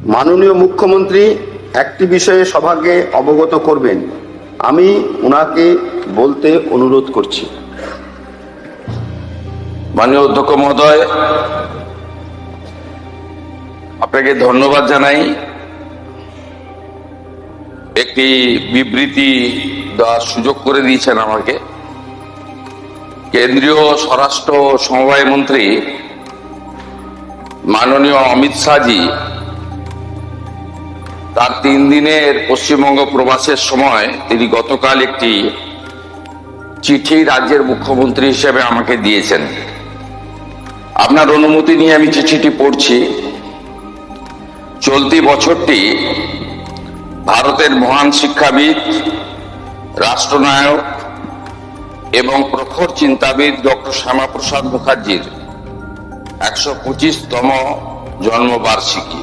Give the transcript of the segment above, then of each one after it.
মাননীয় মুখ্যমন্ত্রী একটি বিষয়ে সভাকে অবগত করবেন, আমি ওনাকে বলতে অনুরোধ করছি। মাননীয় অধ্যক্ষ মহোদয়, আপনাকে ধন্যবাদ জানাই। একটি বিবৃতি দেওয়ার সুযোগ করে দিয়েছেন আমাকে। কেন্দ্রীয় স্বরাষ্ট্র সমবায় মন্ত্রী মাননীয় অমিত শাহজি তার 3 দিনের পশ্চিমবঙ্গ প্রবাসের সময় তিনি গতকাল একটি চিঠি রাজ্যের মুখ্যমন্ত্রী হিসেবে আমাকে দিয়েছেন। আপনার অনুমতি নিয়ে আমি চিঠিটি পড়ছি। চলতি বছরটি ভারতের মহান শিক্ষাবিদ, রাষ্ট্রনায়ক এবং প্রখর চিন্তাবিদ ডক্টর শ্যামাপ্রসাদ মুখার্জির 125তম জন্মবার্ষিকী।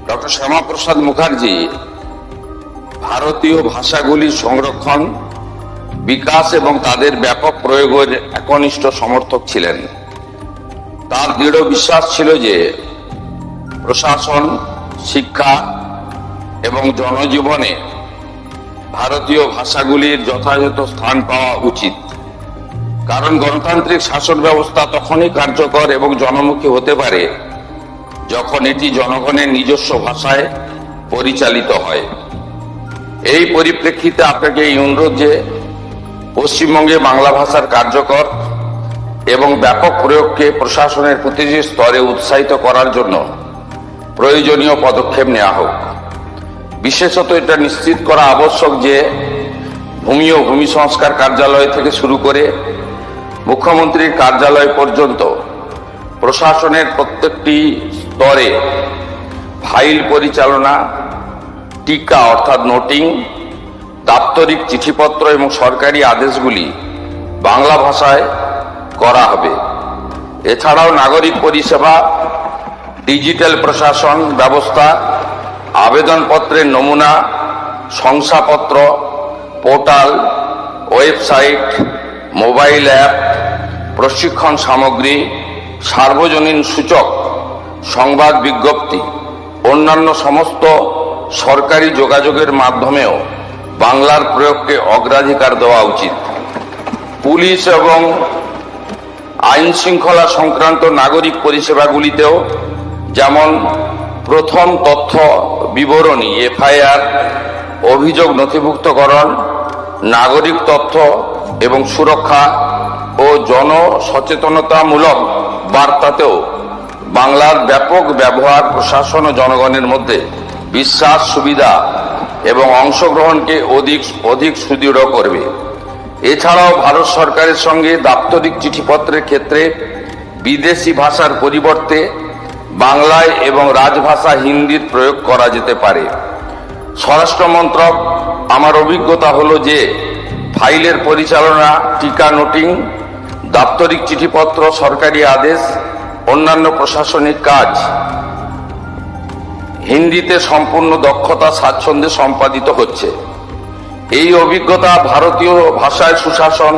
ডক্টর শ্যামাপ্রসাদ মুখার্জি ভারতীয় ভাষাগুলির সংরক্ষণ, বিকাশ এবং তাদের ব্যাপক প্রয়োগের একনিষ্ঠ সমর্থক ছিলেন। তার দৃঢ় বিশ্বাস ছিল যে প্রশাসন, শিক্ষা এবং জনজীবনে ভারতীয় ভাষাগুলির যথাযথ স্থান পাওয়া উচিত, কারণ গণতান্ত্রিক শাসন ব্যবস্থা তখনই কার্যকর এবং জনমুখী হতে পারে যখন এটি জনগণের নিজস্ব ভাষায় পরিচালিত হয়। এই পরিপ্রেক্ষিতে আপনাকে এই অনুরোধ যে পশ্চিমবঙ্গে বাংলা ভাষার কার্যকর এবং ব্যাপক প্রয়োগকে প্রশাসনের প্রতিটি স্তরে উৎসাহিত করার জন্য প্রয়োজনীয় পদক্ষেপ নেওয়া হোক। বিশেষত এটা নিশ্চিত করা আবশ্যক যে ভূমি ও ভূমি সংস্কার কার্যালয় থেকে শুরু করে মুখ্যমন্ত্রীর কার্যালয় পর্যন্ত প্রশাসনের প্রত্যেকটি স্তরে ফাইল পরিচালনা, টিকা অর্থাৎ নোটিং, দাপ্তরিক চিঠিপত্র এবং সরকারি আদেশগুলি বাংলা ভাষায় করা হবে। এছাড়াও নাগরিক পরিষেবা, ডিজিটাল প্রশাসন ব্যবস্থা, আবেদনপত্রের নমুনা, শংসাপত্র, পোর্টাল, ওয়েবসাইট, মোবাইল অ্যাপ, প্রশিক্ষণ সামগ্রী, সার্বজনীন সূচক, সংবাদ বিজ্ঞপ্তি, অন্যান্য সমস্ত সরকারি যোগাযোগের মাধ্যমেও বাংলার প্রয়োগকে অগ্রাধিকার দেওয়া উচিত। পুলিশ এবং আইন শৃঙ্খলা সংক্রান্ত নাগরিক পরিষেবাগুলিতেও, যেমন প্রথম তথ্য বিবরণী এফআইআর, অভিযোগ নথিভুক্তকরণ, নাগরিক তথ্য এবং সুরক্ষা ও জনসচেতনতামূলক বার্তাতেও বাংলার ব্যাপক ব্যবহার প্রশাসন ও জনগণের মধ্যে বিশ্বাস, সুবিধা এবং অংশগ্রহণকে অধিক সুদৃঢ় করবে। এছাড়াও ভারত সরকারের সঙ্গে দাপ্তরিক চিঠিপত্রের ক্ষেত্রে বিদেশি ভাষার পরিবর্তে বাংলায় এবং রাজভাষা হিন্দির প্রয়োগ করা যেতে পারে। স্বরাষ্ট্র মন্ত্রক, আমার অভিজ্ঞতা হলো যে ফাইলের পরিচালনা, টিকা নোটিং, দাপ্তরিক চিঠিপত্র, সরকারি আদেশ, অন্যান্য প্রশাসনিক কাজ হিন্দিতে সম্পূর্ণ দক্ষতা, স্বাচ্ছন্দ্যে সম্পাদিত হচ্ছে। এই অভিজ্ঞতা ভারতীয় ভাষায় সুশাসন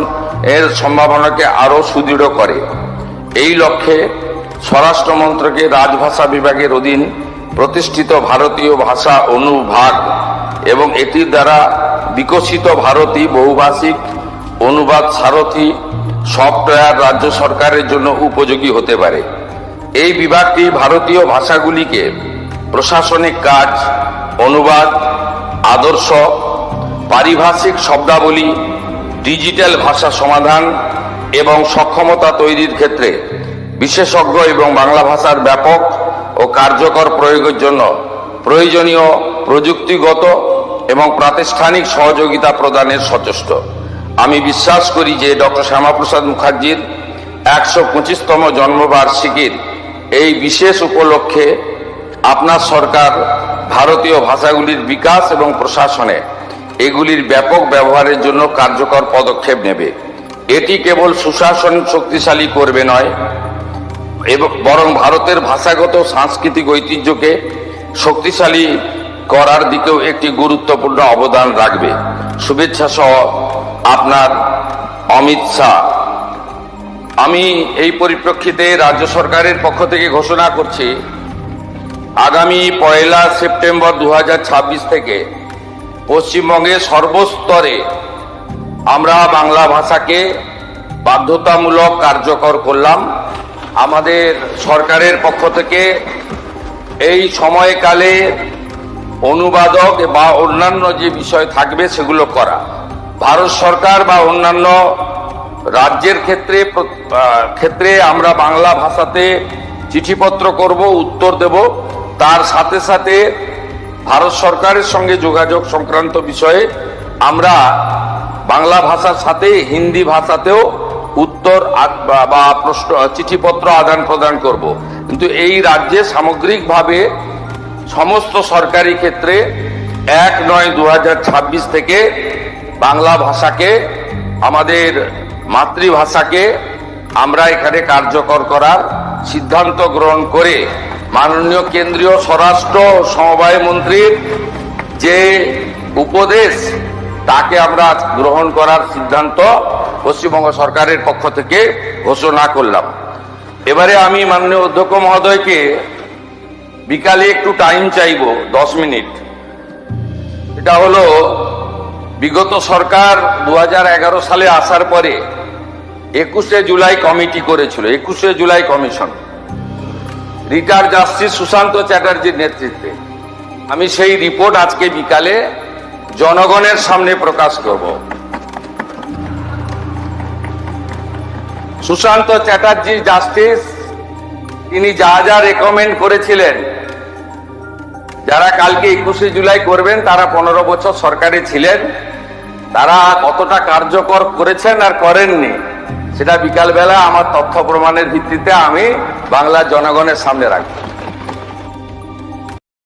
এর সম্ভাবনাকে আরও সুদৃঢ় করে। এই লক্ষ্যে স্বরাষ্ট্র মন্ত্রকের রাজভাষা বিভাগের অধীন প্রতিষ্ঠিত ভারতীয় ভাষা অনুভাগ এবং এটির দ্বারা বিকশিত ভারতী বহুভাষিক অনুবাদ সারথী সফটওয়্যার রাজ্য সরকারের জন্য উপযোগী হতে পারে। এই বিভাগটি ভারতীয় ভাষাগুলিকে প্রশাসনিক কাজ, অনুবাদ, আদর্শ, পারিভাষিক শব্দাবলী, ডিজিটাল ভাষা সমাধান এবং সক্ষমতা তৈরির ক্ষেত্রে বিশেষজ্ঞ এবং বাংলা ভাষার ব্যাপক ও কার্যকর প্রয়োগের জন্য প্রয়োজনীয় প্রযুক্তিগত এবং প্রাতিষ্ঠানিক সহযোগিতা প্রদানের সচেষ্ট। আমি বিশ্বাস করি যে ডক্টর শ্যামাপ্রসাদ মুখার্জির 125তম জন্মবার্ষিকীর এই বিশেষ উপলক্ষে আপনার সরকার ভারতীয় ভাষাগুলির বিকাশ এবং প্রশাসনে এগুলির ব্যাপক ব্যবহারের জন্য কার্যকর পদক্ষেপ নেবে। এটি কেবল সুশাসন শক্তিশালী করবে নয়, বরং ভারতের ভাষাগত সাংস্কৃতিক ঐতিহ্যকে শক্তিশালী করার দিকেও একটি গুরুত্বপূর্ণ অবদান রাখবে। শুভেচ্ছা সহ আপনার অমিত শাহ। আমি এই পরিপ্রেক্ষিতে রাজ্য সরকারের পক্ষ থেকে ঘোষণা করছি, আগামী 1 সেপ্টেম্বর 2026 থেকে পশ্চিমবঙ্গে সর্বস্তরে আমরা বাংলা ভাষাকে বাধ্যতামূলক কার্যকর করলাম। আমাদের সরকারের পক্ষ থেকে এই সময়কালে অনুবাদক বা অন্যান্য যে বিষয় থাকবে সেগুলো করা। ভারত সরকার বা অন্যান্য রাজ্যের ক্ষেত্রে আমরা বাংলা ভাষাতে চিঠিপত্র করব, উত্তর দেব। তার সাথে সাথে ভারত সরকারের সঙ্গে যোগাযোগ সংক্রান্ত বিষয়ে আমরা বাংলা ভাষার সাথে হিন্দি ভাষাতেও উত্তর বা প্রশ্ন চিঠিপত্র আদান প্রদান করব। কিন্তু এই রাজ্যে সামগ্রিকভাবে সমস্ত সরকারি ক্ষেত্রে 1/9/2026 থেকে বাংলা ভাষাকে, আমাদের মাতৃভাষাকে আমরা এখানে কার্যকর করার সিদ্ধান্ত গ্রহণ করে মাননীয় কেন্দ্রীয় স্বরাষ্ট্র সমবায় মন্ত্রীর যে উপদেশ তাকে আমরা গ্রহণ করার সিদ্ধান্ত পশ্চিমবঙ্গ সরকারের পক্ষ থেকে ঘোষণা করলাম। এবারে আমি মাননীয় অধ্যক্ষ মহোদয়কে বিকালে একটু টাইম চাইব, 10 মিনিট। এটা হলো বিগত সরকার 2011 সালে আসার পরে 21শে জুলাই কমিটি করেছিল, 21শে July commission, retired justice Sushanta চ্যাটার্জির নেতৃত্বে। আমি সেই রিপোর্ট আজকে বিকালে জনগণের সামনে প্রকাশ করব। সুশান্ত চ্যাটার্জি জাস্টিস, তিনি যা যা রেকমেন্ড করেছিলেন, যারা কালকে 21শে জুলাই করবেন তারা 15 বছর সরকারে ছিলেন, তারা কতটা কার্যকর করেছেন আর করেননি সেটা বিকালবেলা আমার তথ্য প্রমাণের ভিত্তিতে আমি বাংলার জনগণের সামনে রাখব।